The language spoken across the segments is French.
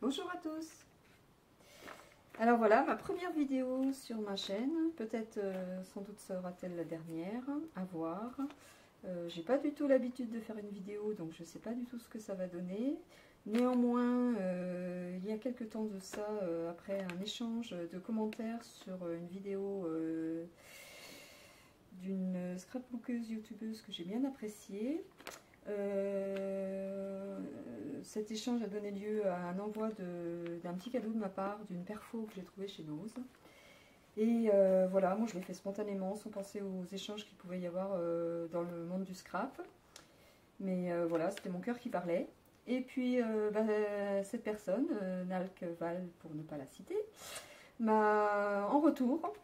Bonjour à tous. Alors voilà, ma première vidéo sur ma chaîne. Peut-être, sans doute sera-t-elle la dernière, à voir. J'ai pas du tout l'habitude de faire une vidéo, donc je sais pas du tout ce que ça va donner. Néanmoins, il y a quelques temps de ça, après un échange de commentaires sur une vidéo d'une scrapbookeuse youtubeuse que j'ai bien appréciée, cet échange a donné lieu à un envoi d'un petit cadeau de ma part, d'une perfo que j'ai trouvé chez Nose. Et voilà, moi je l'ai fait spontanément, sans penser aux échanges qu'il pouvait y avoir dans le monde du scrap. Mais voilà, c'était mon cœur qui parlait. Et puis cette personne, Nalk Val pour ne pas la citer, m'a en retour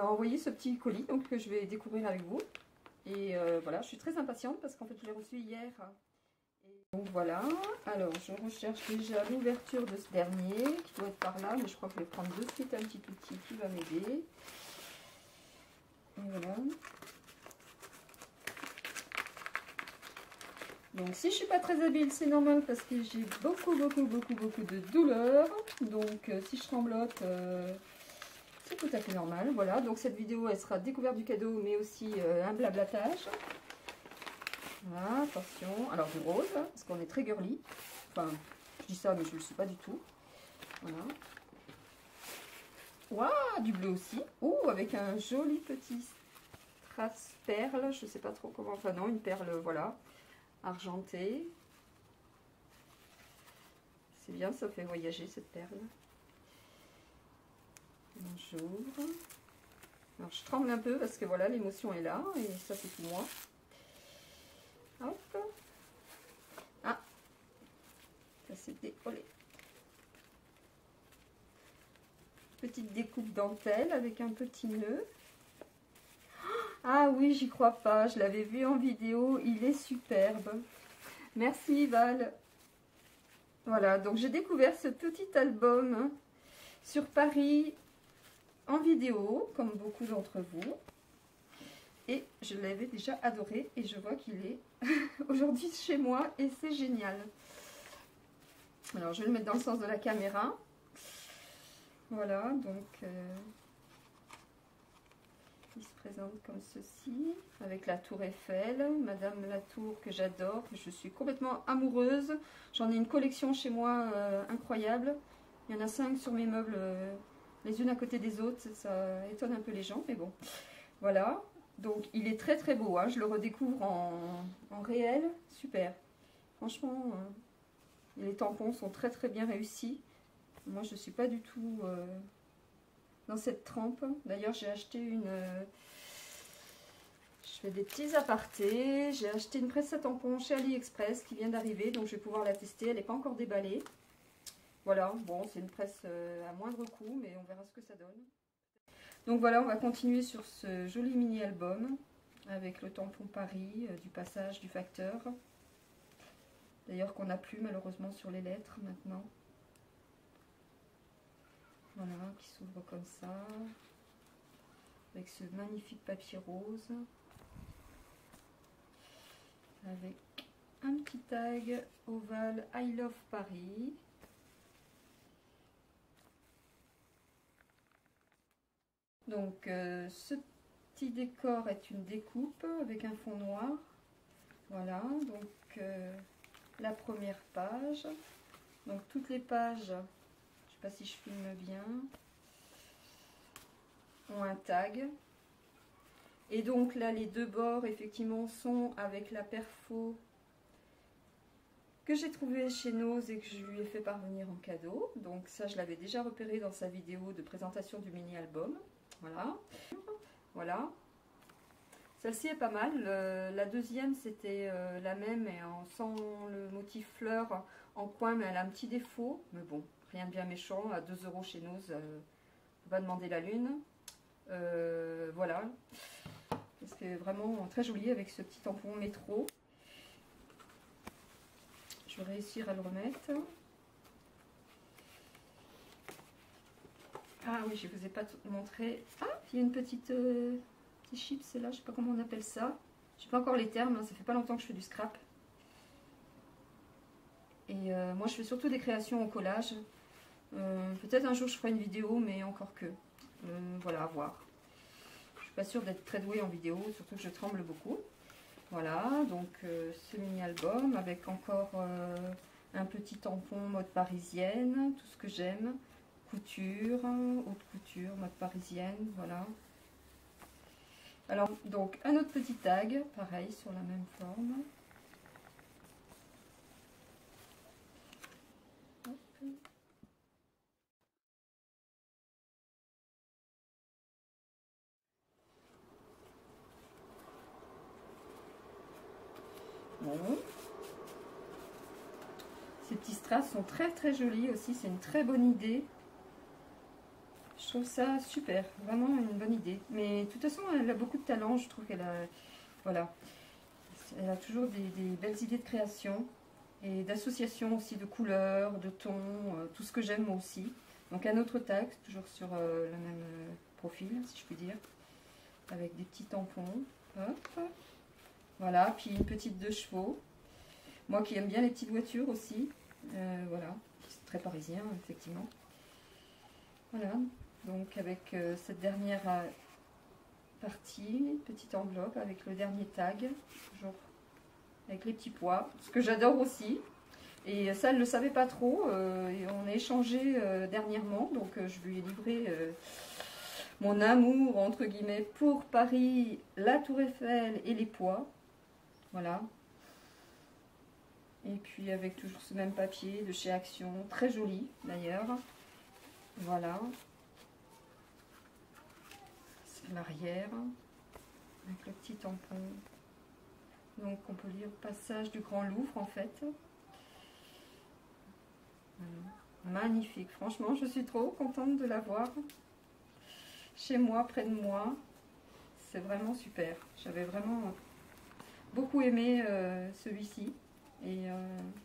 envoyé ce petit colis donc, que je vais découvrir avec vous. Et voilà, je suis très impatiente parce qu'en fait je l'ai reçu hier. Et donc voilà, alors je recherche déjà l'ouverture de ce dernier qui doit être par là, mais je crois que je vais prendre de suite un petit outil qui va m'aider. Et voilà. Donc si je suis pas très habile, c'est normal parce que j'ai beaucoup de douleur. Donc si je tremblote, c'est tout à fait normal. Voilà, donc cette vidéo elle sera découverte du cadeau, mais aussi un blablatage. Voilà, attention. Alors du rose, parce qu'on est très girly. Enfin, je dis ça, mais je ne le suis pas du tout. Voilà. Waouh, du bleu aussi. Oh, avec un joli petit strass perle. Je ne sais pas trop comment. Enfin non, une perle, voilà, argentée. C'est bien, ça fait voyager cette perle. J'ouvre. Alors je tremble un peu parce que voilà, l'émotion est là et ça c'est tout moi. Hop. Ah, ça s'est décollé. Petite découpe dentelle avec un petit nœud. Ah oui, j'y crois pas, je l'avais vu en vidéo, il est superbe. Merci Val. Voilà, donc j'ai découvert ce petit album sur Paris en vidéo, comme beaucoup d'entre vous. Et je l'avais déjà adoré et je vois qu'il est aujourd'hui chez moi et c'est génial. Alors je vais le mettre dans le sens de la caméra. Voilà, donc il se présente comme ceci, avec la tour Eiffel, Madame la Tour que j'adore, je suis complètement amoureuse. J'en ai une collection chez moi incroyable. Il y en a 5 sur mes meubles, les unes à côté des autres, ça étonne un peu les gens, mais bon. Voilà, donc il est très beau, hein. Je le redécouvre en réel, super. Franchement, les tampons sont très bien réussis. Moi je ne suis pas du tout dans cette trempe. D'ailleurs j'ai acheté une... je fais des petits apartés. J'ai acheté une presse à tampons chez AliExpress qui vient d'arriver. Donc je vais pouvoir la tester. Elle n'est pas encore déballée. Voilà, bon c'est une presse à moindre coût. Mais on verra ce que ça donne. Donc voilà, on va continuer sur ce joli mini album. Avec le tampon Paris, du passage du facteur. D'ailleurs qu'on n'a plus malheureusement sur les lettres maintenant. Voilà, qui s'ouvre comme ça. Avec ce magnifique papier rose. Avec un petit tag ovale I Love Paris. Donc ce petit décor est une découpe avec un fond noir. Voilà, donc la première page. Donc toutes les pages, je ne sais pas si je filme bien, ont un tag. Et donc là les deux bords effectivement sont avec la perfo que j'ai trouvé chez Nose et que je lui ai fait parvenir en cadeau. Donc ça je l'avais déjà repéré dans sa vidéo de présentation du mini album. Voilà. Voilà. Celle-ci est pas mal. La deuxième c'était la même et sans le motif fleur en coin, mais elle a un petit défaut. Mais bon, rien de bien méchant. À 2 € chez Nose, on va demander la lune. Voilà. C'est vraiment très joli avec ce petit tampon métro. Je vais réussir à le remettre. Ah oui, je ne vous ai pas montré. Ah, il y a une petite petit chips, c'est là, je ne sais pas comment on appelle ça. Je ne sais pas encore les termes, hein, ça fait pas longtemps que je fais du scrap. Et moi je fais surtout des créations au collage. Peut-être un jour je ferai une vidéo, mais encore que. Voilà, à voir. Je suis pas sûre d'être très douée en vidéo, surtout que je tremble beaucoup. Voilà, donc ce mini-album avec encore un petit tampon mode parisienne, tout ce que j'aime. Couture, haute couture, mode parisienne, voilà. Alors, donc, un autre petit tag, pareil, sur la même forme. Bon. Ces petits strass sont très très jolis aussi, c'est une très bonne idée. Je trouve ça super, vraiment une bonne idée. Mais de toute façon, elle a beaucoup de talent, je trouve qu'elle a... Voilà. Elle a toujours des belles idées de création et d'association aussi de couleurs, de tons, tout ce que j'aime moi aussi. Donc un autre tag, toujours sur le même profil, si je puis dire, avec des petits tampons. Hop. Voilà, puis une petite 2 chevaux. Moi qui aime bien les petites voitures aussi. Voilà, c'est très parisien, effectivement. Voilà, donc avec cette dernière partie, petite enveloppe avec le dernier tag, toujours avec les petits pois, ce que j'adore aussi. Et ça, elle ne le savait pas trop. Et on a échangé dernièrement, donc je lui ai livré mon amour, entre guillemets, pour Paris, la Tour Eiffel et les pois. Voilà. Et puis avec toujours ce même papier de chez Action, très joli d'ailleurs. Voilà. C'est l'arrière, avec le petit tampon. Donc on peut lire Passage du Grand Louvre en fait. Voilà. Magnifique, franchement je suis trop contente de l'avoir chez moi, près de moi. C'est vraiment super. J'avais vraiment beaucoup aimé celui-ci. Et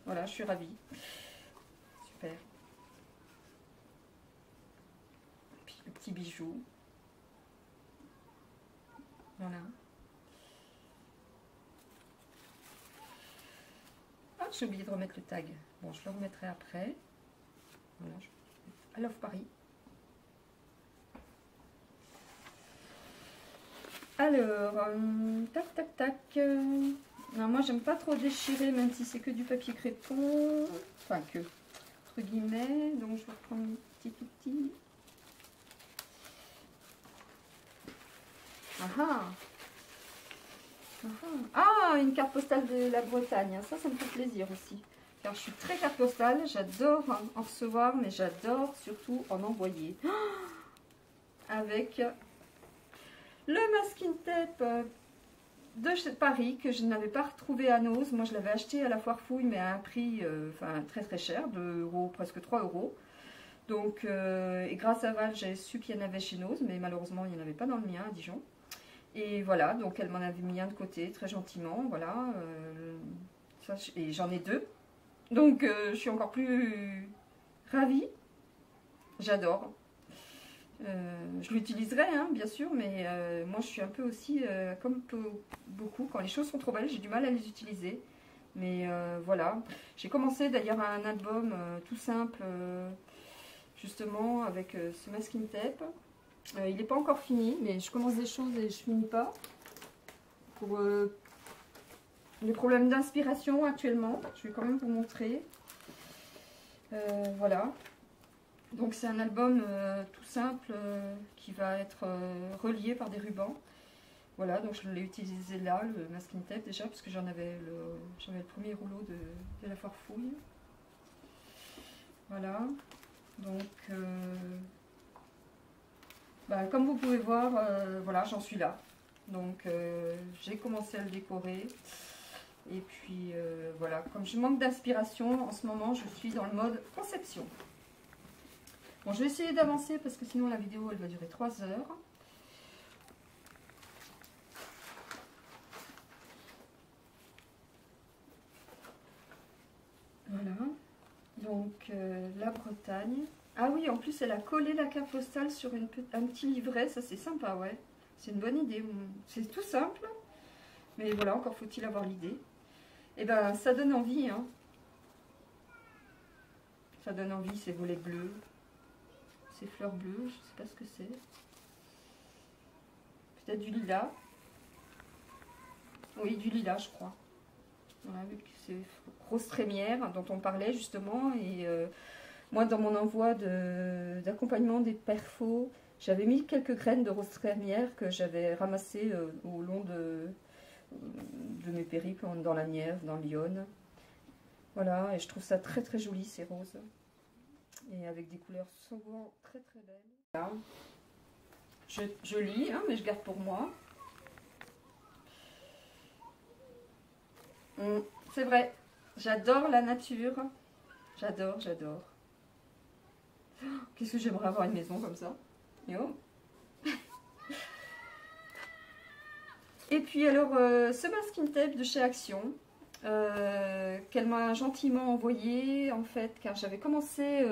voilà, je suis ravie. Super. Puis le petit bijou. Voilà. Ah, j'ai oublié de remettre le tag. Bon, je le remettrai après. Voilà. I Love Paris. Alors, tac, tac, tac. Non, moi, j'aime pas trop déchirer, même si c'est que du papier crépon. Enfin, que, entre guillemets. Donc, je vais reprendre un petit outil. Ah ah, une carte postale de la Bretagne. Ça me fait plaisir aussi. Car je suis très carte postale. J'adore en recevoir, mais j'adore surtout en envoyer. Avec le masking tape de chez Paris que je n'avais pas retrouvé à Noz. Moi, je l'avais acheté à la foire fouille, mais à un prix très très cher, 2 €, presque 3 €. Donc, et grâce à Val, j'ai su qu'il y en avait chez Noz, mais malheureusement, il n'y en avait pas dans le mien à Dijon. Et voilà, donc elle m'en avait mis un de côté, très gentiment, voilà. Et j'en ai 2. Donc, je suis encore plus ravie. J'adore. Je l'utiliserai, hein, bien sûr, mais moi je suis un peu aussi, comme beaucoup, quand les choses sont trop belles, j'ai du mal à les utiliser. Mais voilà, j'ai commencé d'ailleurs un album tout simple, justement, avec ce masking tape. Il n'est pas encore fini, mais je commence des choses et je finis pas. Pour les problèmes d'inspiration actuellement, je vais quand même vous montrer. Voilà. Donc c'est un album tout simple qui va être relié par des rubans. Voilà, donc je l'ai utilisé là, le masking tape déjà, parce que j'avais le premier rouleau de la foire fouille. Voilà, donc comme vous pouvez voir, voilà, j'en suis là. Donc j'ai commencé à le décorer. Et puis voilà, comme je manque d'inspiration en ce moment, je suis dans le mode conception. Bon, je vais essayer d'avancer parce que sinon la vidéo elle va durer 3 heures. Voilà, donc la Bretagne. Ah oui, en plus elle a collé la carte postale sur un petit livret, ça c'est sympa, ouais. C'est une bonne idée, c'est tout simple. Mais voilà, encore faut-il avoir l'idée. Et ben ça donne envie, hein. Ça donne envie, ces volets bleus. Ces fleurs bleues, je ne sais pas ce que c'est. Peut-être du lilas. Oui, du lilas, je crois. Voilà, avec ces roses trémières dont on parlait justement. Et moi, dans mon envoi d'accompagnement des perfos, j'avais mis quelques graines de roses trémières que j'avais ramassées au long de mes périples dans la Nièvre, dans l'Yonne. Voilà, et je trouve ça très très joli ces roses. Et avec des couleurs souvent très très belles. Voilà. Je lis, hein, mais je garde pour moi. C'est vrai, j'adore la nature. J'adore, j'adore. Qu'est-ce que j'aimerais avoir une maison comme ça. Yo. Et puis alors, ce masking tape de chez Action, qu'elle m'a gentiment envoyé en fait, car j'avais commencé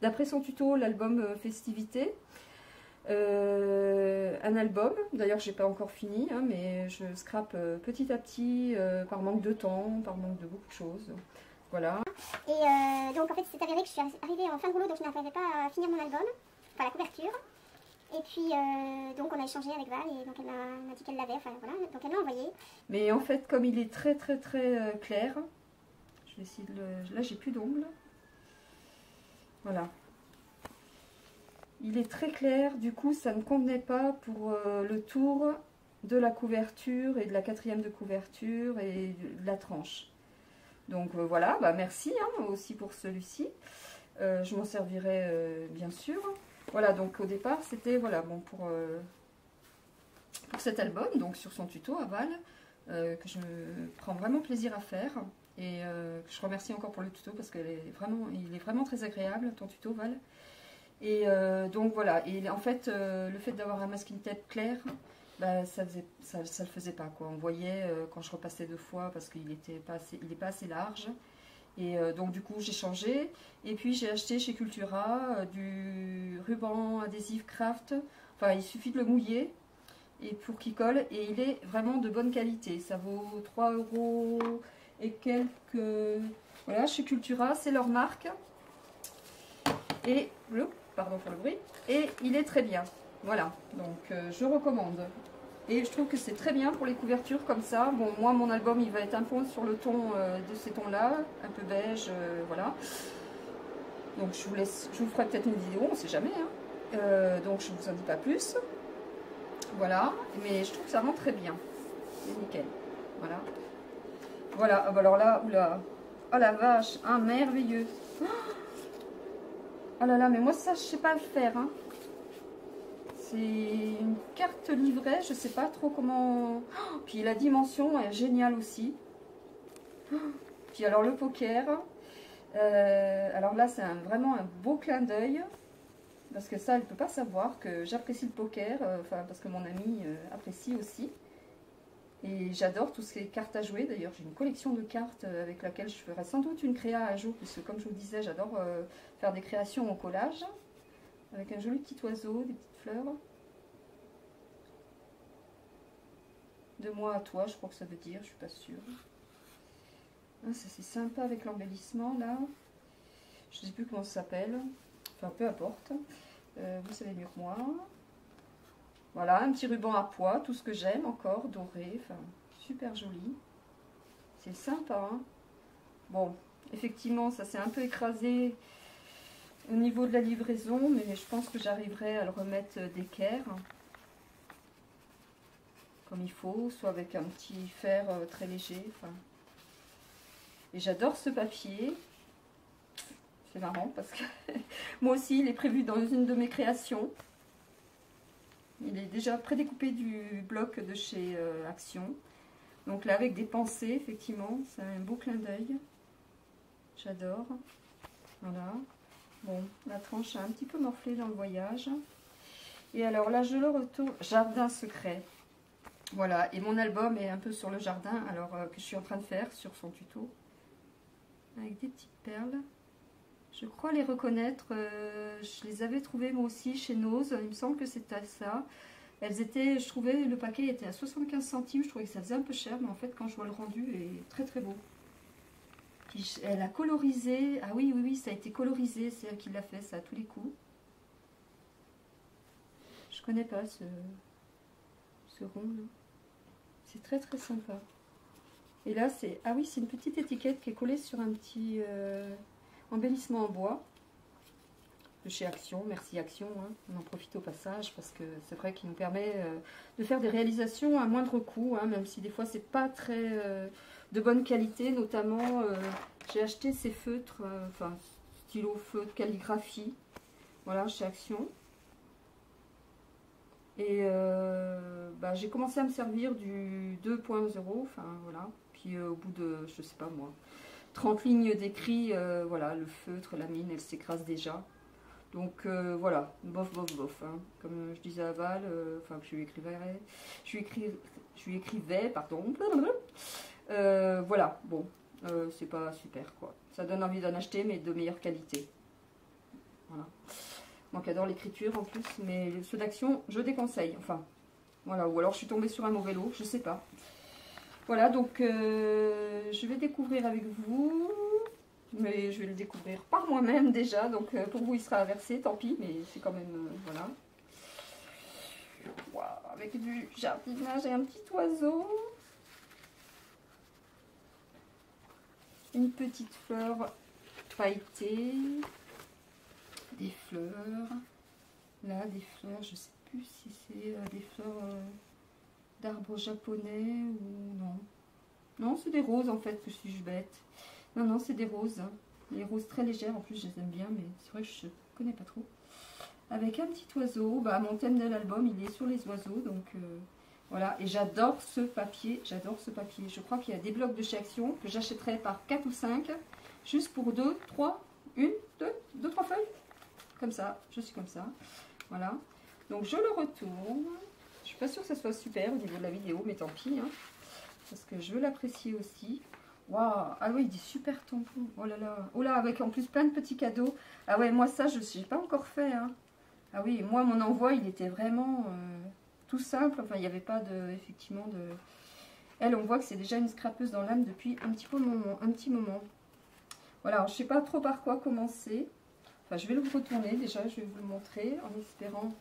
d'après son tuto l'album Festivité. Un album, d'ailleurs j'ai pas encore fini, hein, mais je scrape petit à petit par manque de temps, par manque de beaucoup de choses. Voilà. Et donc en fait c'est avéré que je suis arrivée en fin de rouleau, donc je n'arrivais pas à finir mon album, enfin la couverture. Et puis donc on a échangé avec Val et donc elle m'a dit qu'elle l'avait, enfin voilà, donc elle l'a envoyé. Mais en fait comme il est très très très clair, je vais essayer de le... Là j'ai plus d'ongles. Voilà. Il est très clair, du coup ça ne convenait pas pour le tour de la couverture et de la quatrième de couverture et de la tranche. Donc voilà, bah merci hein, aussi pour celui-ci. Je m'en servirai bien sûr. Voilà, donc au départ c'était voilà, bon, pour cet album, donc sur son tuto à Val, que je prends vraiment plaisir à faire. Et que je remercie encore pour le tuto parce qu'il est vraiment très agréable, ton tuto Val. Et donc voilà, et en fait le fait d'avoir un masking tape clair, bah, ça le faisait pas quoi. On voyait quand je repassais 2 fois parce qu'il n'est pas assez large. Et donc du coup j'ai changé. Et puis j'ai acheté chez Cultura du ruban adhésif craft. Enfin il suffit de le mouiller et pour qu'il colle. Et il est vraiment de bonne qualité. Ça vaut 3 € et quelques. Voilà, chez Cultura, c'est leur marque. Et pardon pour le bruit, et il est très bien, voilà, donc je recommande, et je trouve que c'est très bien pour les couvertures comme ça. Bon, moi mon album il va être un peu sur le ton de ces tons là, un peu beige, voilà, donc je vous ferai peut-être une vidéo, on sait jamais, hein. Donc je vous en dis pas plus, voilà, mais je trouve que ça rend très bien, c'est nickel, voilà, voilà, alors là, oula, oh la vache, un merveilleux. Oh là là, mais moi ça je sais pas le faire, hein. C'est une carte livret, je sais pas trop comment. Oh, puis la dimension est géniale aussi. Oh, puis alors le poker, alors là c'est vraiment un beau clin d'œil, parce que ça elle peut pas savoir que j'apprécie le poker, enfin parce que mon ami apprécie aussi. Et j'adore toutes ces cartes à jouer. D'ailleurs, j'ai une collection de cartes avec laquelle je ferai sans doute une créa à jour. Parce que comme je vous disais, j'adore faire des créations au collage. Avec un joli petit oiseau, des petites fleurs. De moi à toi, je crois que ça veut dire, je suis pas sûre. Ah, ça c'est sympa avec l'embellissement là. Je ne sais plus comment ça s'appelle. Enfin, peu importe. Vous savez mieux que moi. Voilà, un petit ruban à pois, tout ce que j'aime encore, doré, enfin, super joli. C'est sympa, hein. Bon, effectivement, ça s'est un peu écrasé au niveau de la livraison, mais je pense que j'arriverai à le remettre d'équerre, comme il faut, soit avec un petit fer très léger. Enfin. Et j'adore ce papier. C'est marrant parce que moi aussi, il est prévu dans une de mes créations. Il est déjà prédécoupé du bloc de chez Action. Donc là, avec des pensées, effectivement, c'est un beau clin d'œil. J'adore. Voilà. Bon, la tranche a un petit peu morflé dans le voyage. Et alors là, je le retourne. Jardin secret. Voilà. Et mon album est un peu sur le jardin, alors que je suis en train de faire sur son tuto. Avec des petites perles. Je crois les reconnaître, je les avais trouvées moi aussi chez Nose, il me semble que c'était ça. Elles étaient, je trouvais le paquet était à 75 centimes, je trouvais que ça faisait un peu cher, mais en fait quand je vois le rendu, il est très très beau. Puis elle a colorisé. Ah oui, oui, oui, ça a été colorisé. C'est elle qui l'a fait, ça, à tous les coups. Je connais pas ce rond là. C'est très très sympa. Et là, c'est... Ah oui, c'est une petite étiquette qui est collée sur un petit embellissement en bois. De chez Action, merci Action, hein. On en profite au passage parce que c'est vrai qu'il nous permet de faire des réalisations à moindre coût, hein, même si des fois c'est pas très de bonne qualité. Notamment, j'ai acheté ces feutres, enfin stylo feutre calligraphie, voilà, chez Action. Et bah, j'ai commencé à me servir du 2.0, enfin voilà. Puis au bout de, je sais pas moi, 30 lignes d'écrit, voilà, le feutre, la mine, elle s'écrase déjà. Donc voilà, bof, bof, bof. Hein. Comme je disais à Val, enfin que je lui écrivais, pardon. Voilà, bon, c'est pas super quoi. Ça donne envie d'en acheter, mais de meilleure qualité. Voilà. Moi qui adore l'écriture en plus, mais ceux d'Action, je déconseille. Enfin, voilà, ou alors je suis tombée sur un mauvais lot, je sais pas. Voilà, donc je vais découvrir avec vous. Mais je vais le découvrir par moi-même déjà, donc pour vous il sera inversé, tant pis, mais c'est quand même, voilà. Wow, avec du jardinage et un petit oiseau. Une petite fleur pailletée. Des fleurs. Là, des fleurs, je sais plus si c'est des fleurs d'arbres japonais ou non. Non, c'est des roses en fait, que suis-je bête. Non, non, c'est des roses. Hein. Les roses très légères, en plus je les aime bien, mais c'est vrai que je ne connais pas trop. Avec un petit oiseau, bah, mon thème de l'album, il est sur les oiseaux, donc voilà. Et j'adore ce papier, j'adore ce papier. Je crois qu'il y a des blocs de chez Action que j'achèterais par 4 ou 5, juste pour 2, 3, 1, 2, 3 feuilles. Comme ça, je suis comme ça. Voilà. Donc je le retourne. Je suis pas sûre que ça soit super au niveau de la vidéo, mais tant pis, hein, parce que je veux l'apprécier aussi. Waouh, ah oui, des super tampons. Oh là là. Oh là, avec en plus plein de petits cadeaux. Ah ouais, moi ça, je n'ai pas encore fait. Hein. Ah oui, moi mon envoi, il était vraiment tout simple. Enfin, il n'y avait pas de, effectivement, de... Elle, on voit que c'est déjà une scrapeuse dans l'âme depuis un petit moment. Voilà, alors, je ne sais pas trop par quoi commencer. Enfin, je vais le retourner déjà, je vais vous le montrer en espérant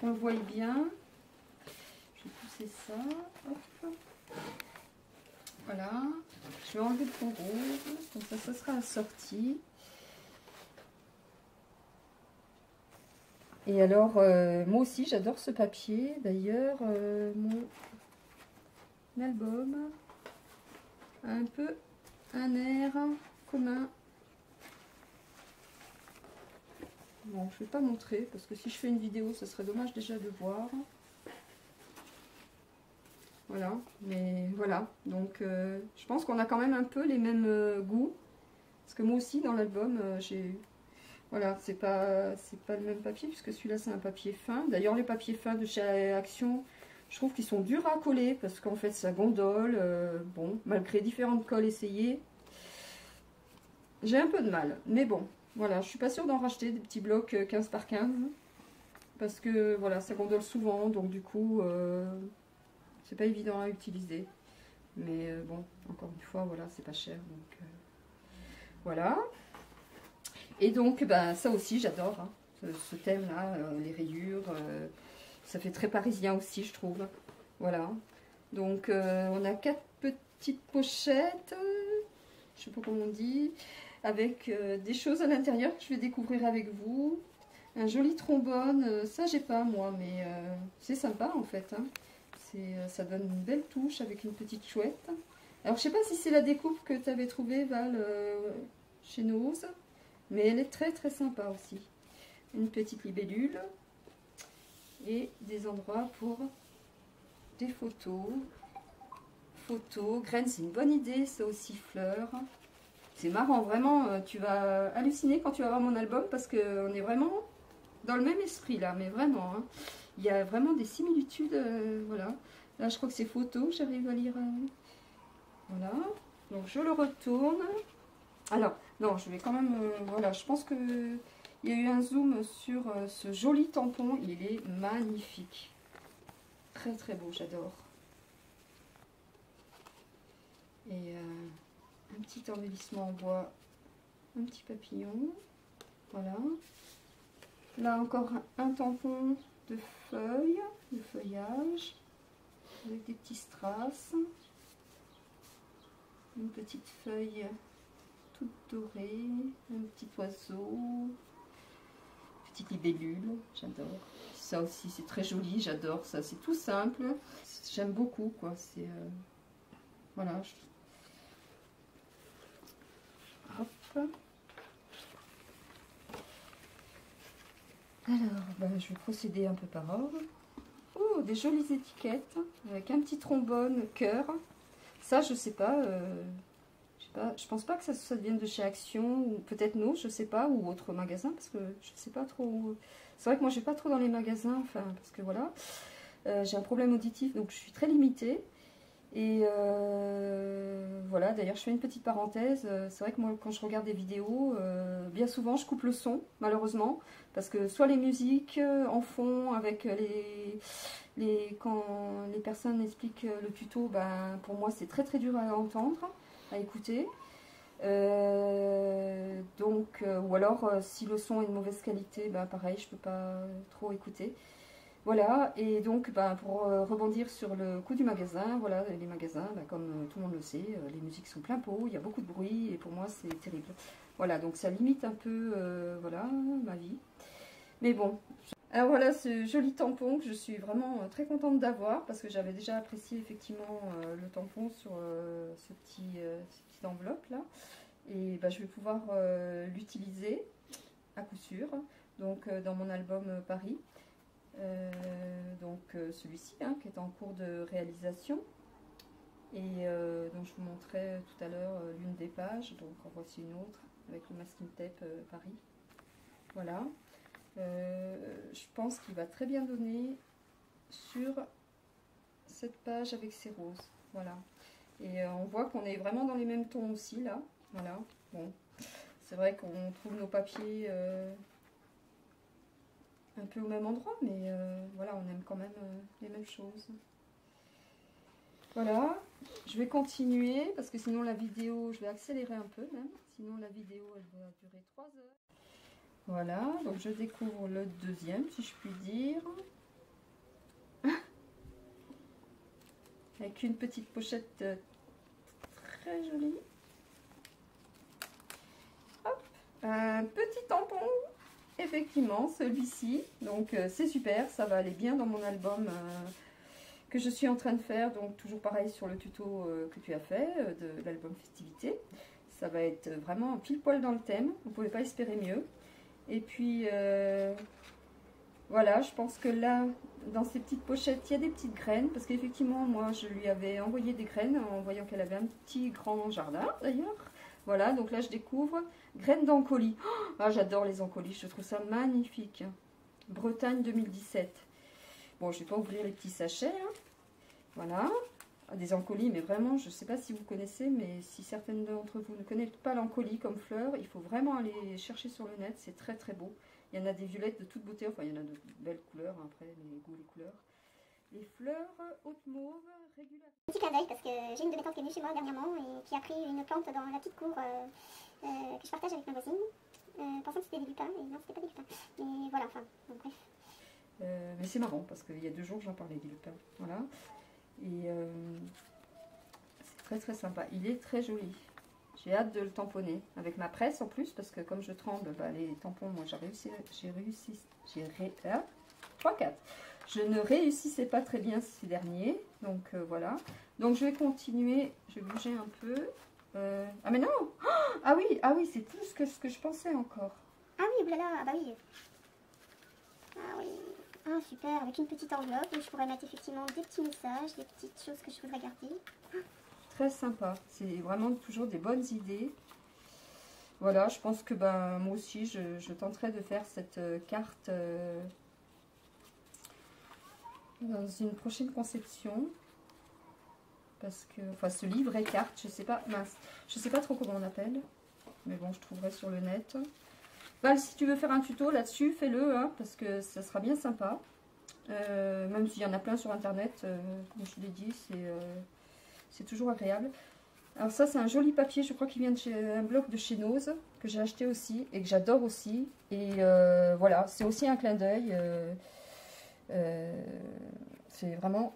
qu'on le voie bien. Je vais pousser ça. Hop. Voilà, je vais enlever le fond rouge, comme ça sera assorti. Et alors, moi aussi j'adore ce papier. D'ailleurs, mon album a un peu un air commun. Bon, je ne vais pas montrer parce que si je fais une vidéo, ce serait dommage déjà de voir. Voilà, mais voilà, donc je pense qu'on a quand même un peu les mêmes goûts, parce que moi aussi dans l'album j'ai, voilà, c'est pas le même papier, puisque celui-là c'est un papier fin. D'ailleurs les papiers fins de chez Action, je trouve qu'ils sont durs à coller, parce qu'en fait ça gondole, bon, malgré différentes colles essayées, j'ai un peu de mal, mais bon, voilà, je suis pas sûre d'en racheter des petits blocs 15 par 15, parce que voilà, ça gondole souvent, donc du coup... c'est pas évident à utiliser, mais bon, encore une fois, voilà, c'est pas cher, donc voilà. Et donc, bah, ça aussi, j'adore, hein, ce thème-là, les rayures, ça fait très parisien aussi, je trouve. Voilà. Donc, on a 4 petites pochettes, je sais pas comment on dit, avec des choses à l'intérieur que je vais découvrir avec vous. Un joli trombone, ça j'ai pas moi, mais c'est sympa en fait, hein. Ça donne une belle touche avec une petite chouette. Alors je sais pas si c'est la découpe que tu avais trouvée Val chez Nose, mais elle est très très sympa aussi. Une petite libellule et des endroits pour des photos. Graines, c'est une bonne idée, ça aussi fleurs. C'est marrant, vraiment, tu vas halluciner quand tu vas voir mon album parce qu'on est vraiment dans le même esprit là, mais vraiment, hein. Il y a vraiment des similitudes, voilà. Là, je crois que c'est photo, j'arrive à lire. Voilà. Donc, je le retourne. Alors, non, je vais quand même... voilà, je pense que il y a eu un zoom sur ce joli tampon. Il est magnifique. Très, très beau, j'adore. Et un petit petit embellissement en bois, un petit papillon. Voilà. Là encore un tampon de feuilles, de feuillage, avec des petits strass. Une petite feuille toute dorée, un petit oiseau, petite libellule, j'adore. Ça aussi c'est très joli, j'adore ça, c'est tout simple, j'aime beaucoup quoi. C'est voilà. Hop. Alors, ben, je vais procéder un peu par ordre. Oh, des jolies étiquettes avec un petit trombone cœur. Ça, je sais pas. Je pense pas que ça vienne de chez Action, ou peut-être non, je sais pas, ou autre magasin, parce que je sais pas trop. C'est vrai que moi, je vais pas trop dans les magasins, enfin, parce que voilà. J'ai un problème auditif, donc je suis très limitée. Et voilà, d'ailleurs je fais une petite parenthèse, c'est vrai que moi quand je regarde des vidéos, bien souvent je coupe le son, malheureusement, parce que soit les musiques en fond avec quand les personnes expliquent le tuto, ben, pour moi c'est très dur à entendre, à écouter. Ou alors si le son est de mauvaise qualité, ben, pareil, je peux pas trop écouter. Voilà, et donc ben, pour rebondir sur le coup du magasin, voilà, les magasins, ben, comme tout le monde le sait, les musiques sont plein pot, il y a beaucoup de bruit, et pour moi c'est terrible. Voilà, donc ça limite un peu voilà, ma vie. Mais bon, alors voilà ce joli tampon que je suis vraiment très contente d'avoir, parce que j'avais déjà apprécié effectivement le tampon sur cette petite enveloppe là. Et ben, je vais pouvoir l'utiliser à coup sûr, donc dans mon album Paris. Celui-ci hein, qui est en cours de réalisation et donc je vous montrerai tout à l'heure l'une des pages, donc en voici une autre avec le masking tape Paris. Voilà, je pense qu'il va très bien donner sur cette page avec ces roses. Voilà, et on voit qu'on est vraiment dans les mêmes tons aussi là. Voilà, bon, c'est vrai qu'on trouve nos papiers un peu au même endroit, mais voilà, on aime quand même les mêmes choses. Voilà, je vais continuer parce que sinon la vidéo, je vais accélérer un peu même, sinon la vidéo elle va durer 3 heures. Voilà, donc je découvre le deuxième si je puis dire. Avec une petite pochette très jolie. Hop, un petit tampon. Effectivement, celui-ci, donc c'est super, ça va aller bien dans mon album que je suis en train de faire, donc toujours pareil sur le tuto que tu as fait, de l'album Festivité. Ça va être vraiment pile poil dans le thème, vous ne pouvez pas espérer mieux. Et puis, voilà, je pense que là, dans ces petites pochettes, il y a des petites graines, parce qu'effectivement, moi, je lui avais envoyé des graines en voyant qu'elle avait un petit grand jardin, d'ailleurs. Voilà, donc là je découvre graines d'encolie. Oh, ah, j'adore les encolis, je trouve ça magnifique. Bretagne 2017. Bon, je ne vais pas ouvrir les petits sachets. Hein. Voilà, des encolis, mais vraiment, je ne sais pas si vous connaissez, mais si certaines d'entre vous ne connaissent pas l'encolie comme fleur, il faut vraiment aller chercher sur le net, c'est très très beau. Il y en a des violettes de toute beauté, enfin il y en a de belles couleurs, hein, après les goûts, les couleurs. Les fleurs haute mauve régulières. Petit clin d'œil parce que j'ai une de mes tantes qui est venue chez moi dernièrement et qui a pris une plante dans la petite cour que je partage avec ma voisine, pensant que c'était des lupins, et non, c'était pas des lupins. Mais voilà, enfin, donc, bref. Mais c'est marrant parce qu'il y a 2 jours j'en parlais des lupins. Voilà. Et c'est très très sympa. Il est très joli. J'ai hâte de le tamponner avec ma presse en plus parce que comme je tremble, bah, les tampons, moi j'ai réussi. 3, 4. Je ne réussissais pas très bien ces derniers, donc voilà. Donc je vais continuer, je vais bouger un peu. Ah mais non, ah oui, c'est plus que ce que je pensais encore. Ah oui, oulala, ah bah oui. Ah oui, ah super, avec une petite enveloppe où je pourrais mettre effectivement des petits messages, des petites choses que je voudrais garder. Très sympa, c'est vraiment toujours des bonnes idées. Voilà, je pense que ben, moi aussi je tenterai de faire cette carte dans une prochaine conception. Parce que, enfin ce livret carte, je sais pas, mince, je sais pas trop comment on appelle. Mais bon, je trouverai sur le net. Val, si tu veux faire un tuto là-dessus, fais-le, hein, parce que ça sera bien sympa. Même s'il y en a plein sur internet, comme je l'ai dit, c'est toujours agréable. Alors ça, c'est un joli papier, je crois qu'il vient de chez un bloc de chez Nose, que j'ai acheté aussi, et que j'adore aussi. Et voilà, c'est aussi un clin d'œil. C'est vraiment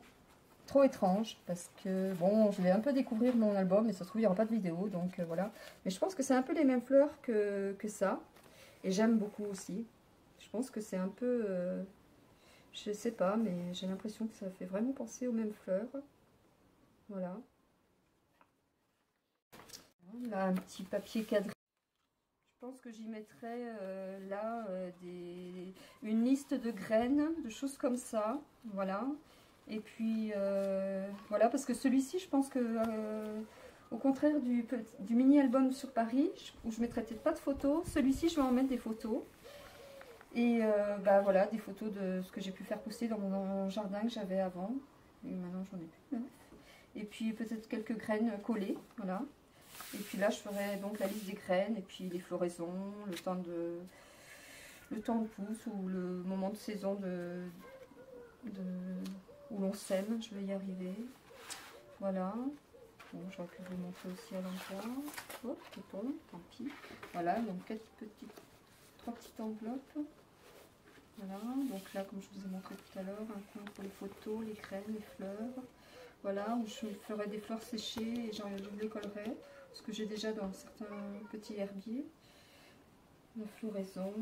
trop étrange, parce que, bon, je vais un peu découvrir mon album, et ça se trouve, il n'y aura pas de vidéo, donc voilà. Mais je pense que c'est un peu les mêmes fleurs que ça, et j'aime beaucoup aussi. Je pense que c'est un peu... je sais pas, mais j'ai l'impression que ça fait vraiment penser aux mêmes fleurs. Voilà. Là, un petit papier cadré. Je pense que j'y mettrai là une liste de graines, de choses comme ça. Voilà. Et puis, voilà, parce que celui-ci, je pense que, au contraire du mini-album sur Paris, où je ne mettrai peut-être pas de photos, celui-ci, je vais en mettre des photos. Et bah, voilà, des photos de ce que j'ai pu faire pousser dans mon jardin que j'avais avant. Et maintenant, j'en ai plus. Et puis, peut-être quelques graines collées, voilà. Et puis là, je ferai donc la liste des graines et puis les floraisons, le temps de pousse ou le moment de saison où l'on sème. Je vais y arriver. Voilà. Bon, j'aurais pu vous montrer aussi à l'endroit. Hop, tout tombe, tant pis. Voilà, donc trois petites enveloppes. Voilà, donc là, comme je vous ai montré tout à l'heure, un coin pour les photos, les graines, les fleurs. Voilà, où je ferai des fleurs séchées et je les collerai. Ce que j'ai déjà dans certains petits herbiers. La floraison,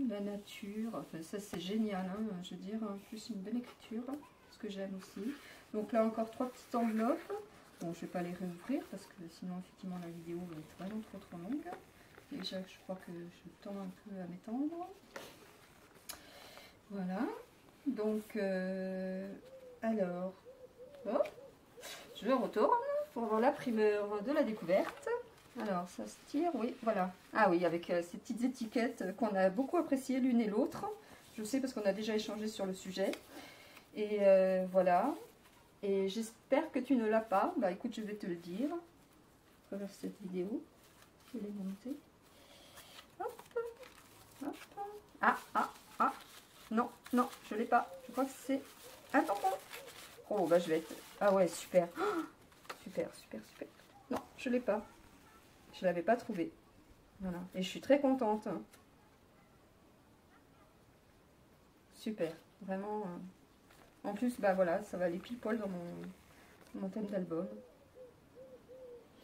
la nature, enfin ça c'est génial, hein, je veux dire, en plus une belle écriture, ce que j'aime aussi. Donc là encore trois petites enveloppes. Bon, je ne vais pas les réouvrir parce que sinon effectivement la vidéo va être vraiment trop longue. Déjà je crois que je tends un peu à m'étendre. Voilà, donc alors, hop, je retourne pour voir la primeur de la découverte. Alors, ça se tire, oui, voilà. Ah oui, avec ces petites étiquettes qu'on a beaucoup appréciées l'une et l'autre. Je sais parce qu'on a déjà échangé sur le sujet. Et voilà. Et j'espère que tu ne l'as pas. Bah écoute, je vais te le dire à travers cette vidéo. Je vais les monter. Hop, hop. Ah. Non, je ne l'ai pas. Je crois que c'est un tampon. Oh, bah je vais être... Ah ouais, super. Oh, super. Non, je ne l'ai pas. Je ne l'avais pas trouvé. Voilà. Et je suis très contente. Super. Vraiment. En plus, bah voilà, ça va aller pile poil dans mon thème d'album.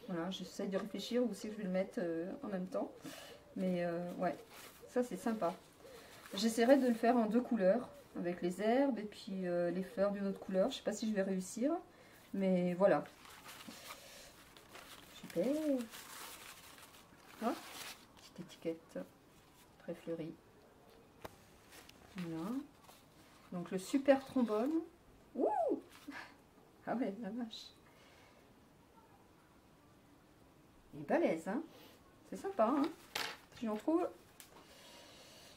Voilà, j'essaie de réfléchir où c'est que je vais le mettre en même temps. Mais ouais, ça c'est sympa. J'essaierai de le faire en deux couleurs, avec les herbes et puis les fleurs d'une autre couleur. Je ne sais pas si je vais réussir, mais voilà. Super. Ah, petite étiquette très fleurie. Voilà. Donc le super trombone. Ouh! Ah ouais, la vache. Il est balèze, hein? C'est sympa, hein? J'en trouve.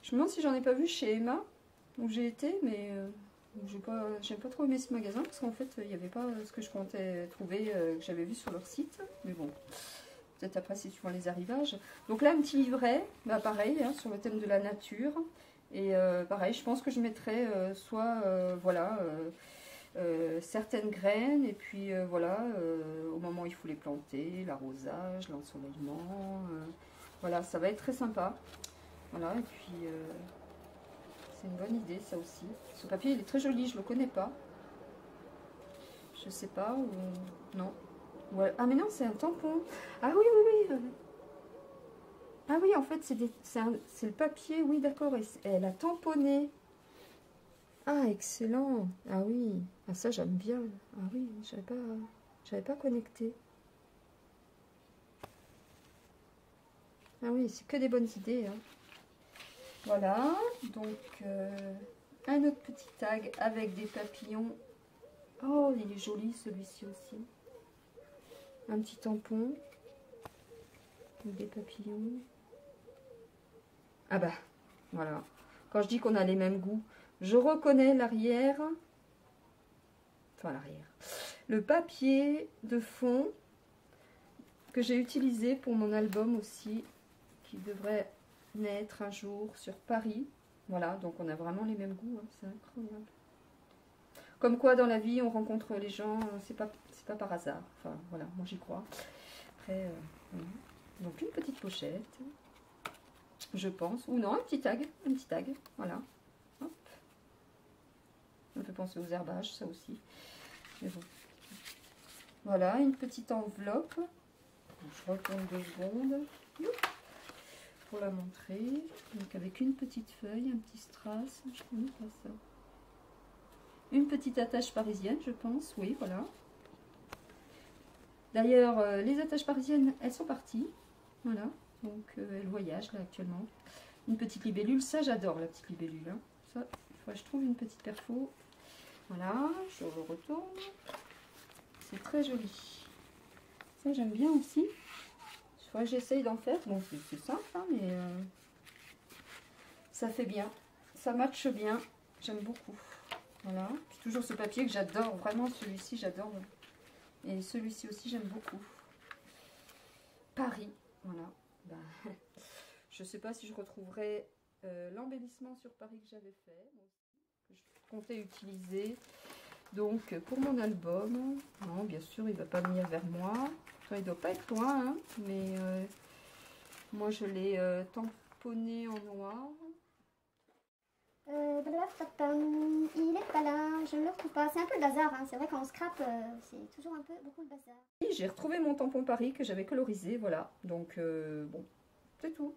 Je me demande si j'en ai pas vu chez Emma, où j'ai été, mais j'ai pas trop aimé ce magasin, parce qu'en fait, il n'y avait pas ce que je comptais trouver, que j'avais vu sur leur site. Mais bon, peut-être après, c'est suivant les arrivages. Donc là, un petit livret, bah pareil, hein, sur le thème de la nature. Et pareil, je pense que je mettrai soit, voilà, certaines graines, et puis voilà, au moment où il faut les planter, l'arrosage, l'ensoleillement. Voilà, ça va être très sympa. Voilà, et puis c'est une bonne idée ça aussi. Ce papier il est très joli, je le connais pas. Je sais pas, ou non. Ouais. Ah mais non, c'est un tampon. Ah oui. Ah oui, en fait, c'est le papier, oui d'accord, elle a tamponné. Ah, excellent. Ah oui, ah, ça j'aime bien. Ah oui, j'avais pas connecté. Ah oui, c'est que des bonnes idées, hein. Voilà, donc un autre petit tag avec des papillons. Oh, il est joli celui-ci aussi. Un petit tampon. Avec des papillons. Ah bah, voilà. Quand je dis qu'on a les mêmes goûts, je reconnais l'arrière. Enfin, l'arrière. Le papier de fond que j'ai utilisé pour mon album aussi, qui devrait naître un jour sur Paris. Voilà, donc on a vraiment les mêmes goûts, hein, c'est incroyable. Comme quoi dans la vie on rencontre les gens, c'est c'est pas par hasard. Enfin voilà, moi j'y crois. Après, voilà. Donc une petite pochette, je pense. Ou non, un petit tag, voilà. Hop. On peut penser aux herbages, ça aussi. Mais bon. Voilà, une petite enveloppe. Je retourne 2 secondes pour la montrer. Donc avec une petite feuille, un petit strass. Je connais pas ça. Une petite attache parisienne, je pense. Oui, voilà. D'ailleurs, les attaches parisiennes, elles sont parties. Voilà. Donc elles voyagent là actuellement. Une petite libellule. Ça, j'adore la petite libellule. Hein. Ça, il faudrait que je trouve une petite perfo. Voilà, je retourne. C'est très joli. Ça, j'aime bien aussi. Il faudrait que j'essaye d'en faire. Bon, c'est simple, hein, mais ça fait bien. Ça matche bien. J'aime beaucoup. Voilà. Puis toujours ce papier que j'adore. Vraiment, celui-ci, j'adore. Et celui-ci aussi, j'aime beaucoup. Paris. Voilà. Ben, je ne sais pas si je retrouverai l'embellissement sur Paris que j'avais fait. Que je comptais utiliser. Donc, pour mon album. Non, bien sûr, il ne va pas venir vers moi. Enfin, il ne doit pas être loin. Hein, mais moi, je l'ai tamponné en noir. Il est pas là, je ne le retrouve pas. C'est un peu le bazar, hein. C'est vrai quand on scrape, c'est toujours un peu beaucoup le bazar. J'ai retrouvé mon tampon Paris que j'avais colorisé, voilà. Donc bon, c'est tout.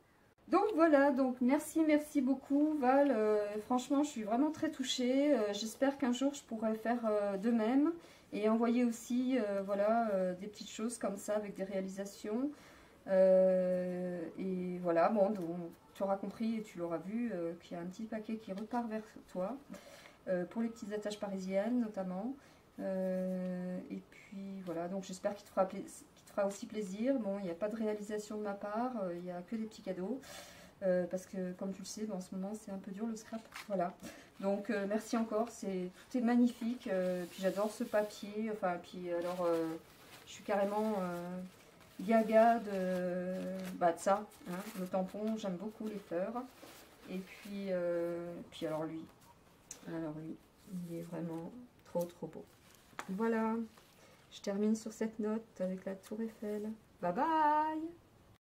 Donc voilà, donc merci beaucoup Val. Franchement, je suis vraiment très touchée. J'espère qu'un jour je pourrai faire de même et envoyer aussi, voilà, des petites choses comme ça avec des réalisations. Et voilà, bon, donc, tu auras compris et tu l'auras vu qu'il y a un petit paquet qui repart vers toi pour les petites attaches parisiennes notamment. Et puis voilà, donc j'espère qu'il te fera aussi plaisir. Bon, il n'y a pas de réalisation de ma part, il n'y a que des petits cadeaux. Parce que comme tu le sais, en ce moment c'est un peu dur le scrap. Voilà. Donc merci encore, tout est magnifique. Puis j'adore ce papier. Enfin, puis alors je suis carrément gaga de ça. Hein, le tampon, j'aime beaucoup les fleurs. Et puis alors lui, il est vraiment trop beau. Voilà, je termine sur cette note avec la tour Eiffel. Bye bye!